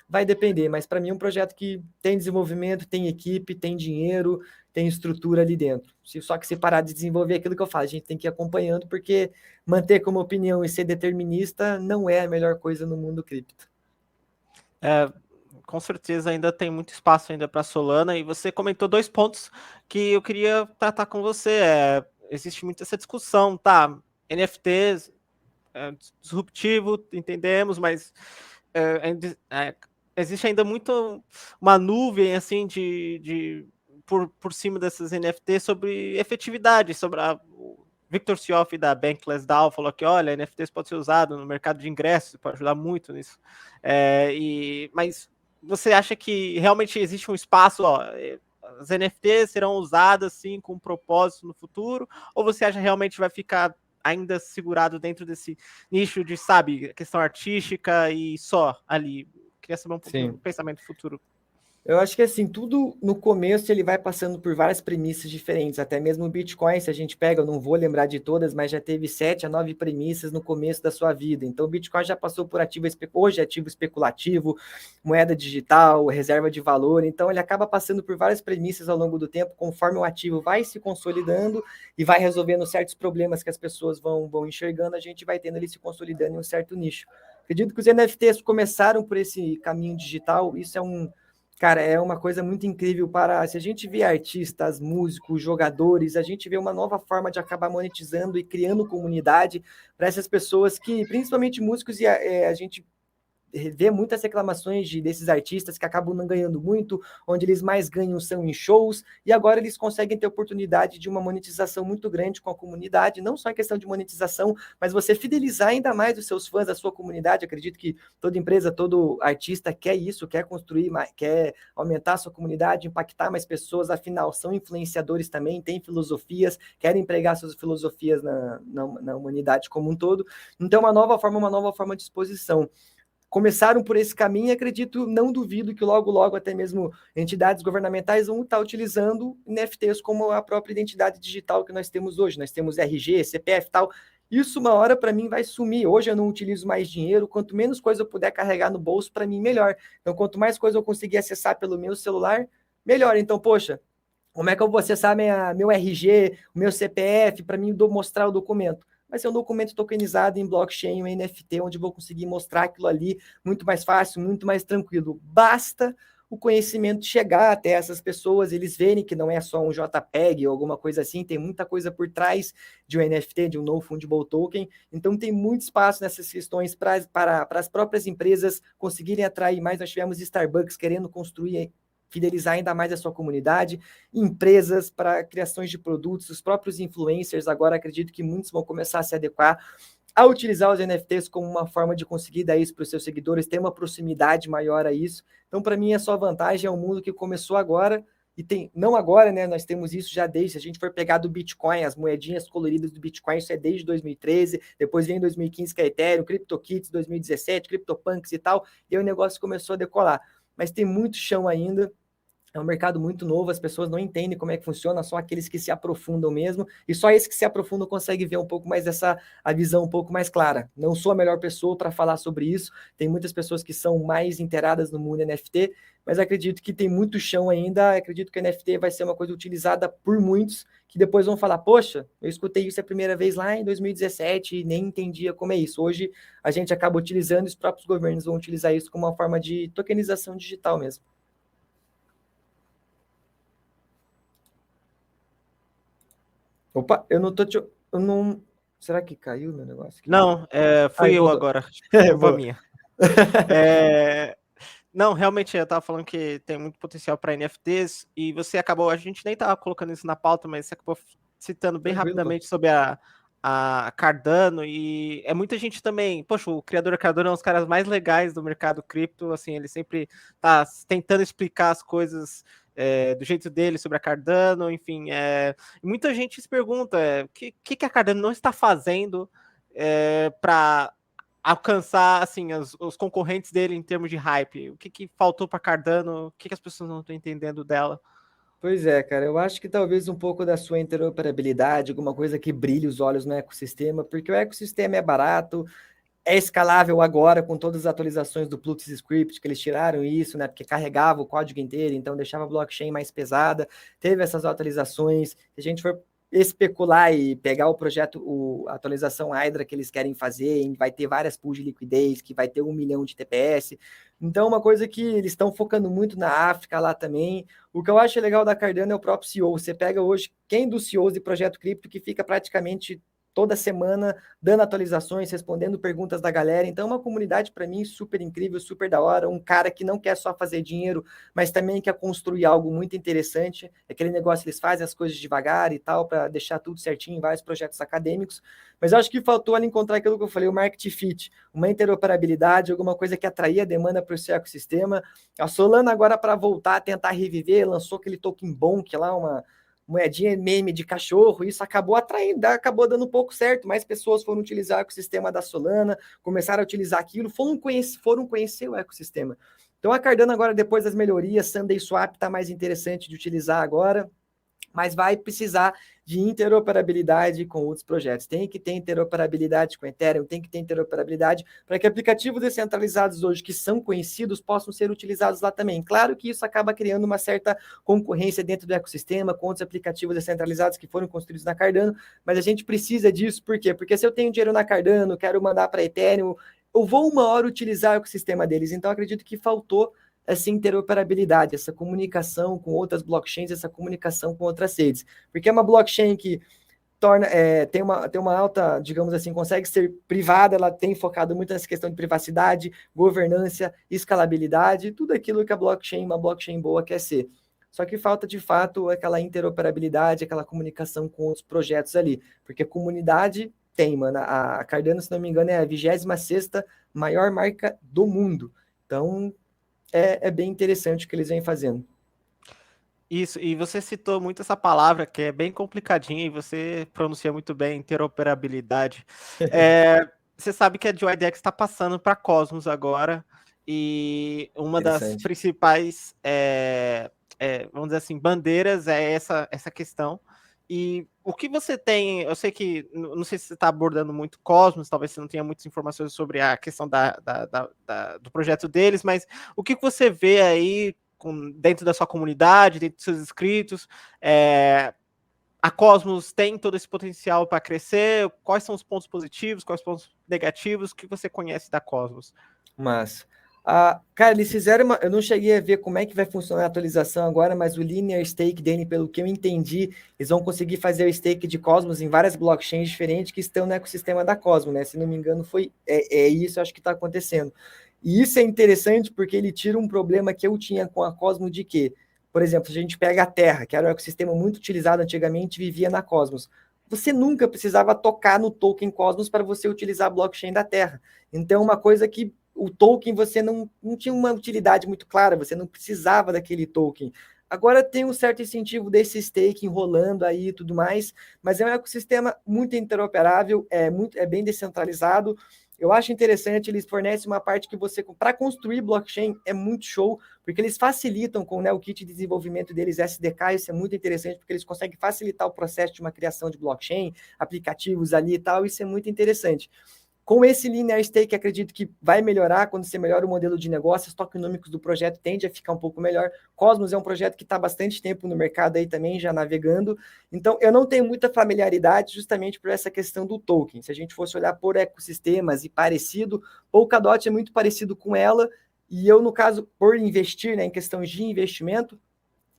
vai depender, mas para mim é um projeto que tem desenvolvimento, tem equipe, tem dinheiro, tem estrutura ali dentro. Só que se parar de desenvolver aquilo que eu falo, a gente tem que ir acompanhando, porque manter como opinião e ser determinista não é a melhor coisa no mundo cripto. Com certeza ainda tem muito espaço ainda para Solana, e você comentou dois pontos que eu queria tratar com você. existe muito essa discussão, tá? NFTs disruptivo, entendemos, mas existe ainda muito uma nuvem assim por cima dessas NFTs sobre efetividade, sobre o Victor Sioff da Bankless DAO falou que, olha, NFTs pode ser usado no mercado de ingressos, pode ajudar muito nisso. Mas você acha que realmente existe um espaço, as NFTs serão usadas assim com propósito no futuro, ou você acha que realmente vai ficar ainda segurado dentro desse nicho de, sabe, questão artística e só ali? Queria saber um pouquinho do pensamento futuro. Eu acho que assim, tudo no começo ele vai passando por várias premissas diferentes, até mesmo o Bitcoin, se a gente pega, eu não vou lembrar de todas, mas já teve 7 a 9 premissas no começo da sua vida. Então o Bitcoin já passou por hoje é ativo especulativo, moeda digital, reserva de valor, então ele acaba passando por várias premissas ao longo do tempo, conforme o ativo vai se consolidando e vai resolvendo certos problemas que as pessoas vão enxergando, a gente vai tendo ele se consolidando em um certo nicho. Acredito que os NFTs começaram por esse caminho digital, isso Cara, é uma coisa muito incrível se a gente vê artistas, músicos, jogadores, a gente vê uma nova forma de acabar monetizando e criando comunidade para essas pessoas que, principalmente músicos, a gente vê muitas reclamações desses artistas que acabam não ganhando muito, onde eles mais ganham são em shows, e agora eles conseguem ter oportunidade de uma monetização muito grande com a comunidade, não só em questão de monetização, mas você fidelizar ainda mais os seus fãs, a sua comunidade. Acredito que toda empresa, todo artista quer isso, quer construir, quer aumentar a sua comunidade, impactar mais pessoas, afinal, são influenciadores também, têm filosofias, querem empregar suas filosofias na humanidade como um todo. Então, uma nova forma de exposição. Começaram por esse caminho e acredito, não duvido que logo até mesmo entidades governamentais vão estar utilizando NFTs como a própria identidade digital que nós temos hoje. Nós temos RG, CPF e tal. Isso uma hora para mim vai sumir. Hoje eu não utilizo mais dinheiro, quanto menos coisa eu puder carregar no bolso, para mim melhor. Então quanto mais coisa eu conseguir acessar pelo meu celular, melhor. Então, poxa, como é que eu vou acessar meu RG, o meu CPF, para mim mostrar o documento? Vai ser um documento tokenizado em blockchain, um NFT, onde eu vou conseguir mostrar aquilo ali muito mais fácil, muito mais tranquilo. Basta o conhecimento chegar até essas pessoas, eles verem que não é só um JPEG ou alguma coisa assim, tem muita coisa por trás de um NFT, de um non-fungible token. Então tem muito espaço nessas questões para as próprias empresas conseguirem atrair mais. Nós tivemos Starbucks querendo construir, fidelizar ainda mais a sua comunidade, empresas para criações de produtos, os próprios influencers, agora acredito que muitos vão começar a se adequar a utilizar os NFTs como uma forma de conseguir dar isso para os seus seguidores, ter uma proximidade maior a isso. Então, para mim, é só vantagem, é um mundo que começou agora, e não agora, né? Nós temos isso já desde, se a gente for pegar do Bitcoin, as moedinhas coloridas do Bitcoin, isso é desde 2013, depois vem 2015 que é Ethereum, CryptoKitties 2017, CryptoPunks e tal, e aí o negócio começou a decolar. Mas tem muito chão ainda, é um mercado muito novo, as pessoas não entendem como é que funciona, só aqueles que se aprofundam mesmo, e só esses que se aprofundam conseguem ver um pouco mais a visão um pouco mais clara. Não sou a melhor pessoa para falar sobre isso, tem muitas pessoas que são mais inteiradas no mundo NFT, mas acredito que tem muito chão ainda, acredito que o NFT vai ser uma coisa utilizada por muitos, que depois vão falar, poxa, eu escutei isso a primeira vez lá em 2017 e nem entendia como é isso. Hoje a gente acaba utilizando, os próprios governos vão utilizar isso como uma forma de tokenização digital mesmo. Opa, eu não tô te. Eu não. Será que caiu meu negócio aqui? Não, fui eu Voltou. agora. Culpa minha. Não, realmente eu estava falando que tem muito potencial para NFTs e você acabou, a gente nem estava colocando isso na pauta, mas você acabou citando bem rapidamente sobre a Cardano, e é muita gente também, poxa, o criador da Cardano é um dos caras mais legais do mercado cripto, assim, ele sempre está tentando explicar as coisas do jeito dele sobre a Cardano, enfim, muita gente se pergunta o que a Cardano não está fazendo para alcançar assim os concorrentes dele em termos de hype. O que faltou para Cardano? O que as pessoas não estão entendendo dela? Pois é, cara, eu acho que talvez um pouco da sua interoperabilidade, alguma coisa que brilhe os olhos no ecossistema, porque o ecossistema é barato, é escalável agora com todas as atualizações do Plux Script, que eles tiraram isso, né? Porque carregava o código inteiro, então deixava a blockchain mais pesada. Teve essas atualizações. Se a gente for especular e pegar o projeto, a atualização Hydra que eles querem fazer, vai ter várias pools de liquidez, que vai ter 1 milhão de TPS. Então, uma coisa que eles estão focando muito na África lá também. O que eu acho legal da Cardano é o próprio CEO. Você pega hoje quem dos CEOs de projeto cripto que fica praticamente toda semana dando atualizações, respondendo perguntas da galera. Então, é uma comunidade, para mim, super incrível, super da hora. Um cara que não quer só fazer dinheiro, mas também quer construir algo muito interessante. Aquele negócio, eles fazem as coisas devagar e tal, para deixar tudo certinho em vários projetos acadêmicos. Mas eu acho que faltou ali encontrar aquilo que eu falei, o market fit, uma interoperabilidade, alguma coisa que atraía demanda para o seu ecossistema. A Solana agora, para voltar a tentar reviver, lançou aquele token Bonk lá, uma moedinha meme de cachorro, isso acabou atraindo, acabou dando um pouco certo, mais pessoas foram utilizar o ecossistema da Solana, começaram a utilizar aquilo, foram conhecer o ecossistema. Então a Cardano agora, depois das melhorias, Sunday Swap está mais interessante de utilizar agora, mas vai precisar de interoperabilidade com outros projetos. Tem que ter interoperabilidade com Ethereum, tem que ter interoperabilidade para que aplicativos descentralizados hoje que são conhecidos possam ser utilizados lá também. Claro que isso acaba criando uma certa concorrência dentro do ecossistema com outros aplicativos descentralizados que foram construídos na Cardano, mas a gente precisa disso, por quê? Porque se eu tenho dinheiro na Cardano, quero mandar para Ethereum, eu vou uma hora utilizar o ecossistema deles, então acredito que faltou essa interoperabilidade, essa comunicação com outras blockchains, essa comunicação com outras redes. Porque é uma blockchain que tem uma alta, digamos assim, consegue ser privada, ela tem focado muito nessa questão de privacidade, governança, escalabilidade, tudo aquilo que uma blockchain boa quer ser. Só que falta, de fato, aquela interoperabilidade, aquela comunicação com outros projetos ali. Porque comunidade tem, mano. A Cardano, se não me engano, é a 26ª maior marca do mundo. Então, é bem interessante o que eles vêm fazendo. Isso, e você citou muito essa palavra que é bem complicadinha e você pronuncia muito bem, interoperabilidade. Você sabe que a GeoIDX está passando para Cosmos agora, e uma das principais, vamos dizer assim, bandeiras é essa questão. E o que você tem, eu sei que, não sei se você está abordando muito Cosmos, talvez você não tenha muitas informações sobre a questão do projeto deles, mas o que você vê aí dentro da sua comunidade, dentro dos seus inscritos, a Cosmos tem todo esse potencial para crescer? Quais são os pontos positivos, quais os pontos negativos? O que você conhece da Cosmos? Mas, cara, eles fizeram eu não cheguei a ver como é que vai funcionar a atualização agora, mas o Linear Stake dele, pelo que eu entendi, eles vão conseguir fazer o stake de Cosmos em várias blockchains diferentes que estão no ecossistema da Cosmos, né? Se não me engano, é isso, acho que está acontecendo. E isso é interessante porque ele tira um problema que eu tinha com a Cosmos de que, por exemplo, se a gente pega a Terra, que era um ecossistema muito utilizado antigamente, vivia na Cosmos. Você nunca precisava tocar no token Cosmos para você utilizar a blockchain da Terra. Então, uma coisa que o token você não tinha uma utilidade muito clara, você não precisava daquele token. Agora tem um certo incentivo desse stake enrolando aí e tudo mais, mas é um ecossistema muito interoperável, é bem descentralizado. Eu acho interessante, eles fornecem uma parte que você, para construir blockchain, é muito show, porque eles facilitam com, né, o kit de desenvolvimento deles, SDK, isso é muito interessante, porque eles conseguem facilitar o processo de uma criação de blockchain, aplicativos ali e tal, isso é muito interessante. Com esse Linear Stake, acredito que vai melhorar quando você melhora o modelo de negócio, os tokenômicos do projeto tende a ficar um pouco melhor. Cosmos é um projeto que está há bastante tempo no mercado aí também, já navegando. Então, eu não tenho muita familiaridade justamente por essa questão do token. Se a gente fosse olhar por ecossistemas e parecido, Polkadot é muito parecido com ela, e eu, no caso, por investir, né, em questões de investimento,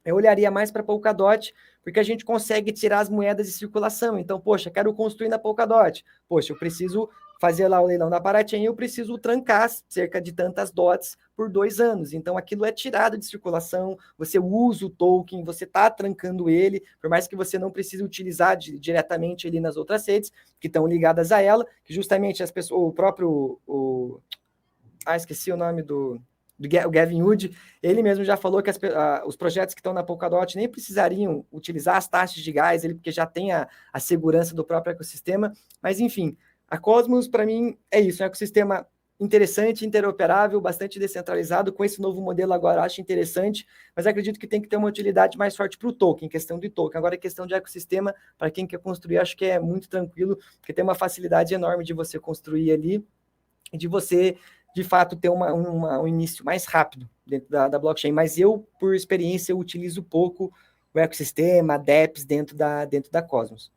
eu olharia mais para Polkadot, porque a gente consegue tirar as moedas de circulação. Então, poxa, quero construir na Polkadot. Poxa, eu preciso fazer lá o leilão da Parachain, eu preciso trancar cerca de tantas dots por 2 anos. Então, aquilo é tirado de circulação, você usa o token, você está trancando ele, por mais que você não precise utilizar diretamente ali nas outras redes que estão ligadas a ela, que justamente as pessoas, o próprio... esqueci o nome o Gavin Wood, ele mesmo já falou que os projetos que estão na Polkadot nem precisariam utilizar as taxas de gás, porque já tem a segurança do próprio ecossistema, mas enfim, a Cosmos, para mim, é isso, é um ecossistema interessante, interoperável, bastante descentralizado, com esse novo modelo agora acho interessante, mas acredito que tem que ter uma utilidade mais forte para o token, questão de token. Agora, questão de ecossistema, para quem quer construir, acho que é muito tranquilo, porque tem uma facilidade enorme de você construir ali, e de você de fato ter um início mais rápido dentro da blockchain, mas eu, por experiência, eu utilizo pouco o ecossistema, dApps dentro da Cosmos.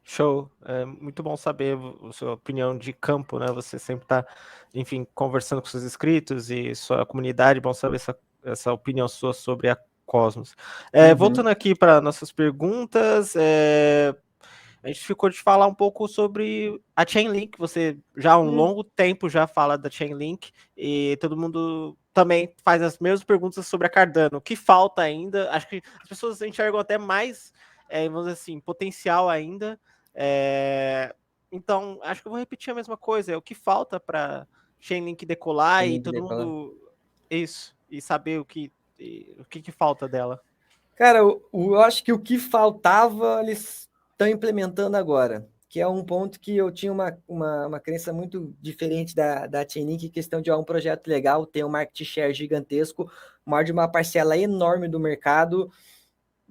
Show. É muito bom saber a sua opinião de campo, né? Você sempre está, enfim, conversando com seus inscritos e sua comunidade. Bom saber essa opinião sua sobre a Cosmos. Voltando aqui para nossas perguntas, a gente ficou de falar um pouco sobre a Chainlink. Você já há um longo tempo já fala da Chainlink e todo mundo também faz as mesmas perguntas sobre a Cardano. O que falta ainda? Acho que as pessoas enxergam até mais, vamos dizer assim, potencial ainda. Então, acho que eu vou repetir a mesma coisa. O que falta para Chainlink decolar e todo mundo isso e saber o que falta dela? Cara, eu acho que o que faltava, eles estão implementando agora, que é um ponto que eu tinha uma crença muito diferente da Chainlink, questão de um projeto legal, ter um market share gigantesco, maior de uma parcela enorme do mercado.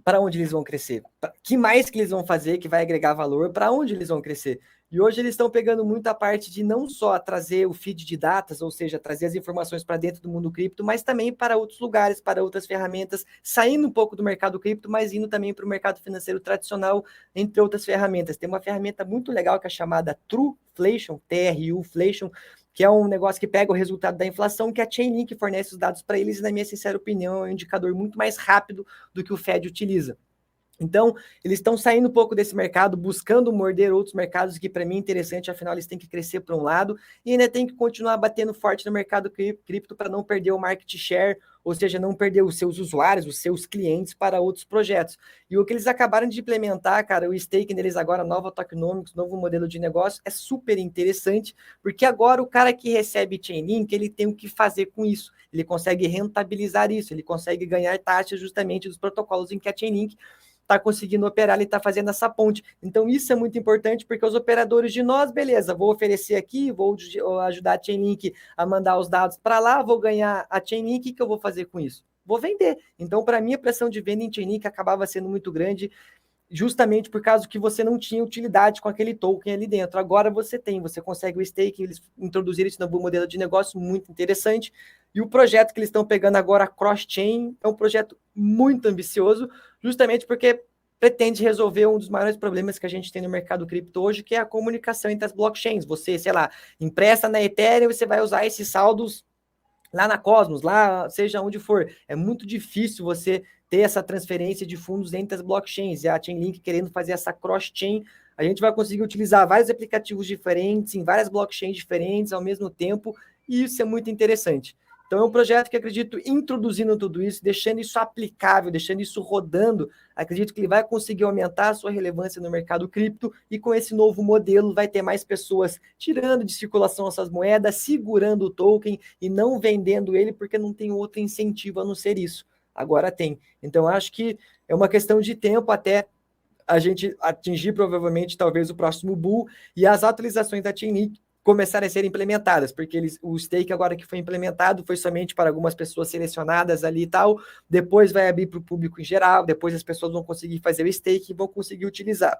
Para onde eles vão crescer? Que mais que eles vão fazer que vai agregar valor? Para onde eles vão crescer? E hoje eles estão pegando muito a parte de não só trazer o feed de datas, ou seja, trazer as informações para dentro do mundo cripto, mas também para outros lugares, para outras ferramentas, saindo um pouco do mercado cripto, mas indo também para o mercado financeiro tradicional, entre outras ferramentas. Tem uma ferramenta muito legal que é chamada Truflation, TRUflation, que é um negócio que pega o resultado da inflação, que a Chainlink fornece os dados para eles, e na minha sincera opinião, é um indicador muito mais rápido do que o Fed utiliza. Então, eles estão saindo um pouco desse mercado, buscando morder outros mercados, que para mim é interessante, afinal eles têm que crescer para um lado, e ainda tem que continuar batendo forte no mercado cripto para não perder o market share, ou seja, não perder os seus usuários, os seus clientes para outros projetos. E o que eles acabaram de implementar, cara, o staking deles agora, nova tokenomics, novo modelo de negócio, é super interessante, porque agora o cara que recebe Chainlink, ele tem o que fazer com isso, ele consegue rentabilizar isso, ele consegue ganhar taxas justamente dos protocolos em que a Chainlink está conseguindo operar, ele está fazendo essa ponte. Então, isso é muito importante, porque os operadores de nós, beleza, vou oferecer aqui, vou ajudar a Chainlink a mandar os dados para lá, vou ganhar a Chainlink, o que eu vou fazer com isso? Vou vender. Então, para mim, a pressão de venda em Chainlink acabava sendo muito grande, justamente por causa que você não tinha utilidade com aquele token ali dentro. Agora você tem, você consegue o staking, eles introduziram esse novo modelo de negócio muito interessante. E o projeto que eles estão pegando agora, a Cross-Chain, é um projeto muito ambicioso, justamente porque pretende resolver um dos maiores problemas que a gente tem no mercado cripto hoje, que é a comunicação entre as blockchains. Você, sei lá, empresta na Ethereum e você vai usar esses saldos lá na Cosmos, lá seja onde for. É muito difícil você ter essa transferência de fundos entre as blockchains. E a Chainlink querendo fazer essa cross-chain, a gente vai conseguir utilizar vários aplicativos diferentes, em várias blockchains diferentes ao mesmo tempo, e isso é muito interessante. Então é um projeto que acredito introduzindo tudo isso, deixando isso aplicável, deixando isso rodando, acredito que ele vai conseguir aumentar a sua relevância no mercado cripto, e com esse novo modelo vai ter mais pessoas tirando de circulação essas moedas, segurando o token e não vendendo ele, porque não tem outro incentivo a não ser isso. Agora tem. Então acho que é uma questão de tempo até a gente atingir provavelmente talvez o próximo bull, e as atualizações da Chainlink começarem a ser implementadas, porque o stake agora que foi implementado foi somente para algumas pessoas selecionadas ali e tal, depois vai abrir para o público em geral, depois as pessoas vão conseguir fazer o stake e vão conseguir utilizar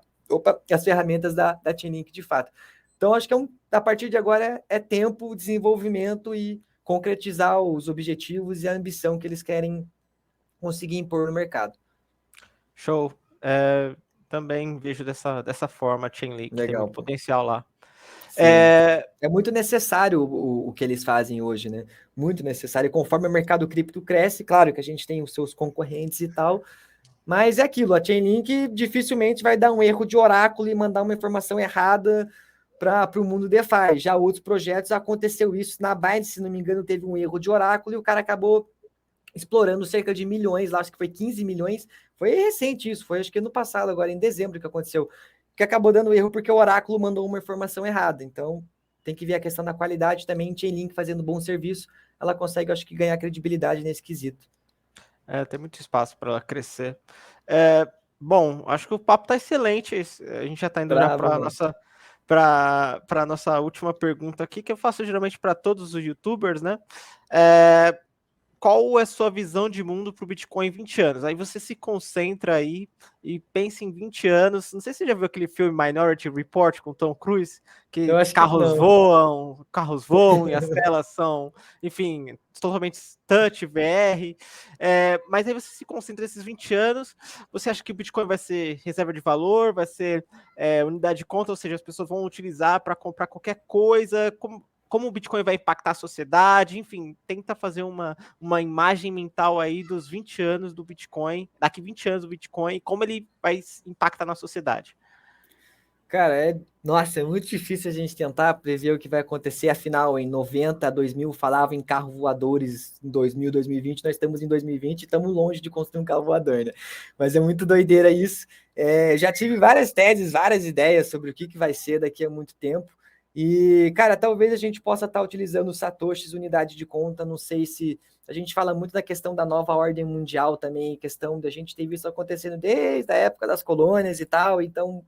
as ferramentas da Chainlink de fato. Então, acho que a partir de agora é tempo, desenvolvimento e concretizar os objetivos e a ambição que eles querem conseguir impor no mercado. Show. Também vejo dessa forma a Chainlink, tem Legal, muito pô. potencial lá. Sim. É muito necessário o que eles fazem hoje, né? Muito necessário. E conforme o mercado cripto cresce, claro que a gente tem os seus concorrentes e tal, mas é aquilo, a Chainlink dificilmente vai dar um erro de oráculo e mandar uma informação errada para o mundo DeFi. Já outros projetos aconteceu isso. Na Binance, se não me engano, teve um erro de oráculo e o cara acabou explorando cerca de milhões, lá acho que foi 15 milhões. Foi recente isso, foi acho que ano passado, agora em dezembro que aconteceu, que acabou dando erro porque o oráculo mandou uma informação errada. Então, tem que ver a questão da qualidade também. Chainlink fazendo bom serviço, ela consegue, acho que, ganhar credibilidade nesse quesito. Tem muito espaço para ela crescer. Bom, acho que o papo tá excelente. A gente já está indo já para a nossa última pergunta aqui, que eu faço geralmente para todos os YouTubers, né? qual é a sua visão de mundo para o Bitcoin em 20 anos? Aí você se concentra aí e pensa em 20 anos. Não sei se você já viu aquele filme Minority Report com Tom Cruise, Eu que acho que não. carros voam e as telas são, enfim, totalmente touch, VR. Mas aí você se concentra nesses 20 anos. Você acha que o Bitcoin vai ser reserva de valor, vai ser unidade de conta, ou seja, as pessoas vão utilizar para comprar qualquer coisa? Como o Bitcoin vai impactar a sociedade? Enfim, tenta fazer uma imagem mental aí dos 20 anos do Bitcoin, daqui 20 anos do Bitcoin, e como ele vai impactar na sociedade. Cara, nossa, é muito difícil a gente tentar prever o que vai acontecer. Afinal, em 90, 2000, falava em carro voadores em 2000, 2020. Nós estamos em 2020 e estamos longe de construir um carro voador, né? Mas é muito doideira isso. Já tive várias teses, várias ideias sobre o que vai ser daqui a muito tempo. E, cara, talvez a gente possa estar utilizando satoshis, unidade de conta. Não sei se a gente fala muito da questão da nova ordem mundial também, questão da gente ter visto acontecendo desde a época das colônias e tal. Então,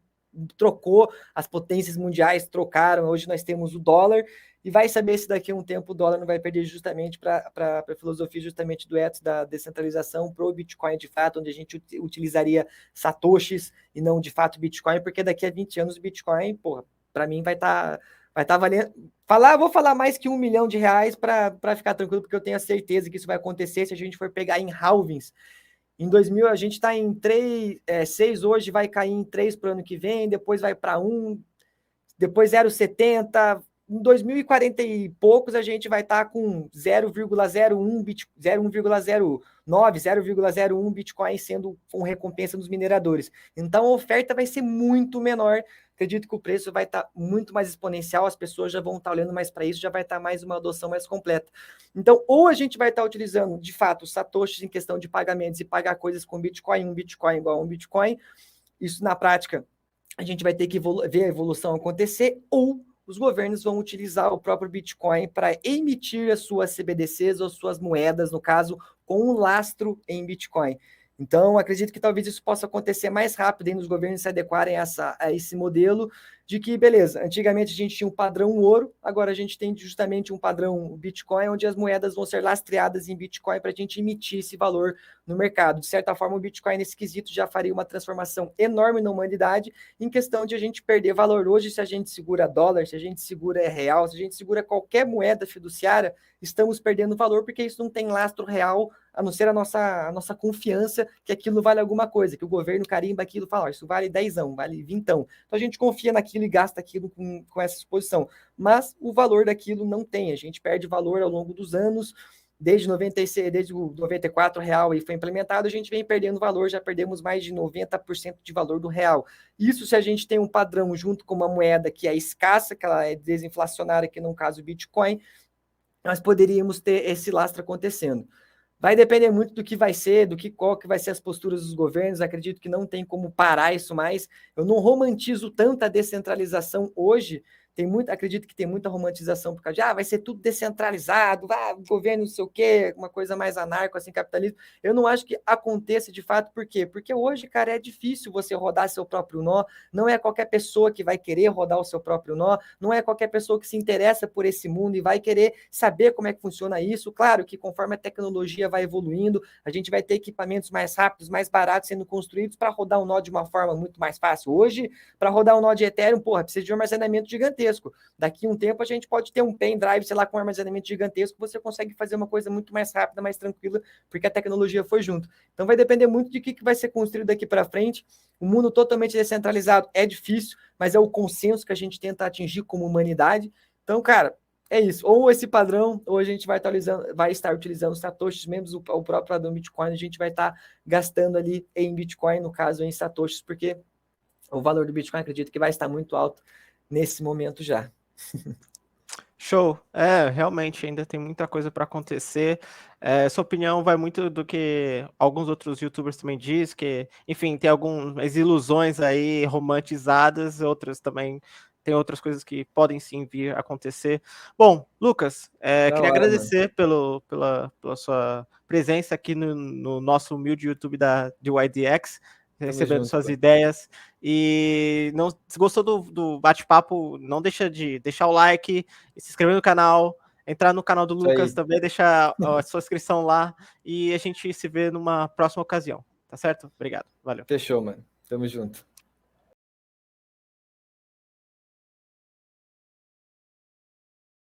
trocou, as potências mundiais trocaram, hoje nós temos o dólar, e vai saber se daqui a um tempo o dólar não vai perder justamente para a filosofia justamente do ethos da descentralização para o Bitcoin de fato, onde a gente utilizaria satoshis e não de fato Bitcoin, porque daqui a 20 anos o Bitcoin, porra, para mim vai tá valendo. Vou falar mais que R$ 1 milhão para ficar tranquilo, porque eu tenho a certeza que isso vai acontecer se a gente for pegar em halvings. Em 2000, a gente está em 6 hoje, vai cair em 3 para o ano que vem, depois vai para 1, depois 0,70. Em 2040 e poucos, a gente vai estar com 0,01 0,09, 0,01 Bitcoin sendo com recompensa dos mineradores. Então, a oferta vai ser muito menor. Acredito que o preço vai estar muito mais exponencial, as pessoas já vão estar olhando mais para isso, já vai estar mais uma adoção mais completa. Então, ou a gente vai estar utilizando, de fato, satoshis em questão de pagamentos e pagar coisas com Bitcoin, um Bitcoin igual a um Bitcoin. Isso, na prática, a gente vai ter que ver a evolução acontecer, ou os governos vão utilizar o próprio Bitcoin para emitir as suas CBDCs ou suas moedas, no caso, com um lastro em Bitcoin. Então, acredito que talvez isso possa acontecer mais rápido e os governos se adequarem a esse modelo de que, beleza, antigamente a gente tinha um padrão ouro, agora a gente tem justamente um padrão Bitcoin, onde as moedas vão ser lastreadas em Bitcoin para a gente emitir esse valor no mercado. De certa forma, o Bitcoin, nesse quesito, já faria uma transformação enorme na humanidade em questão de a gente perder valor. Hoje, se a gente segura dólar, se a gente segura real, se a gente segura qualquer moeda fiduciária, estamos perdendo valor porque isso não tem lastro real, a não ser a nossa confiança que aquilo vale alguma coisa, que o governo carimba aquilo e fala, isso vale 10, vale 20. Então a gente confia naquilo e gasta aquilo com essa exposição. Mas o valor daquilo não tem, a gente perde valor ao longo dos anos. Desde 96, desde o 94 real e foi implementado, a gente vem perdendo valor, já perdemos mais de 90% de valor do real. Isso se a gente tem um padrão junto com uma moeda que é escassa, que ela é desinflacionária, que no caso o Bitcoin, nós poderíamos ter esse lastro acontecendo. Vai depender muito do que vai ser, qual que vai ser as posturas dos governos. Acredito que não tem como parar isso mais. Eu não romantizo tanto a descentralização hoje. Acredito que tem muita romantização por causa de vai ser tudo descentralizado, governo não sei o quê, uma coisa mais anarco, assim, capitalismo. Eu não acho que aconteça de fato, por quê? Porque hoje, cara, é difícil você rodar seu próprio nó, não é qualquer pessoa que vai querer rodar o seu próprio nó, não é qualquer pessoa que se interessa por esse mundo e vai querer saber como é que funciona isso. Claro que conforme a tecnologia vai evoluindo, a gente vai ter equipamentos mais rápidos, mais baratos sendo construídos para rodar um nó de uma forma muito mais fácil. Hoje, para rodar um nó de Ethereum, precisa de um armazenamento gigantesco. Daqui a um tempo a gente pode ter um pendrive, sei lá, com um armazenamento gigantesco, você consegue fazer uma coisa muito mais rápida, mais tranquila, porque a tecnologia foi junto. Então vai depender muito de que vai ser construído daqui para frente. O mundo totalmente descentralizado é difícil, mas é o consenso que a gente tenta atingir como humanidade. Então, cara, é isso. Ou esse padrão, ou a gente vai estar utilizando satoshis, mesmo o próprio padrão Bitcoin, a gente vai estar gastando ali em Bitcoin, no caso em satoshis, porque o valor do Bitcoin acredito que vai estar muito alto nesse momento já. Show. Realmente ainda tem muita coisa para acontecer. Sua opinião vai muito do que alguns outros YouTubers também dizem, que, enfim, tem algumas ilusões aí romantizadas, outras também tem outras coisas que podem sim vir a acontecer. Bom, Lucas, queria agradecer pela sua presença aqui no nosso humilde YouTube de YDX, recebendo suas ideias. E se gostou do bate-papo, não deixa de deixar o like, se inscrever no canal, entrar no canal do Isso Lucas aí. também, deixar a sua inscrição lá e a gente se vê numa próxima ocasião. Tá certo? Obrigado. Valeu. Fechou, mano. Tamo junto.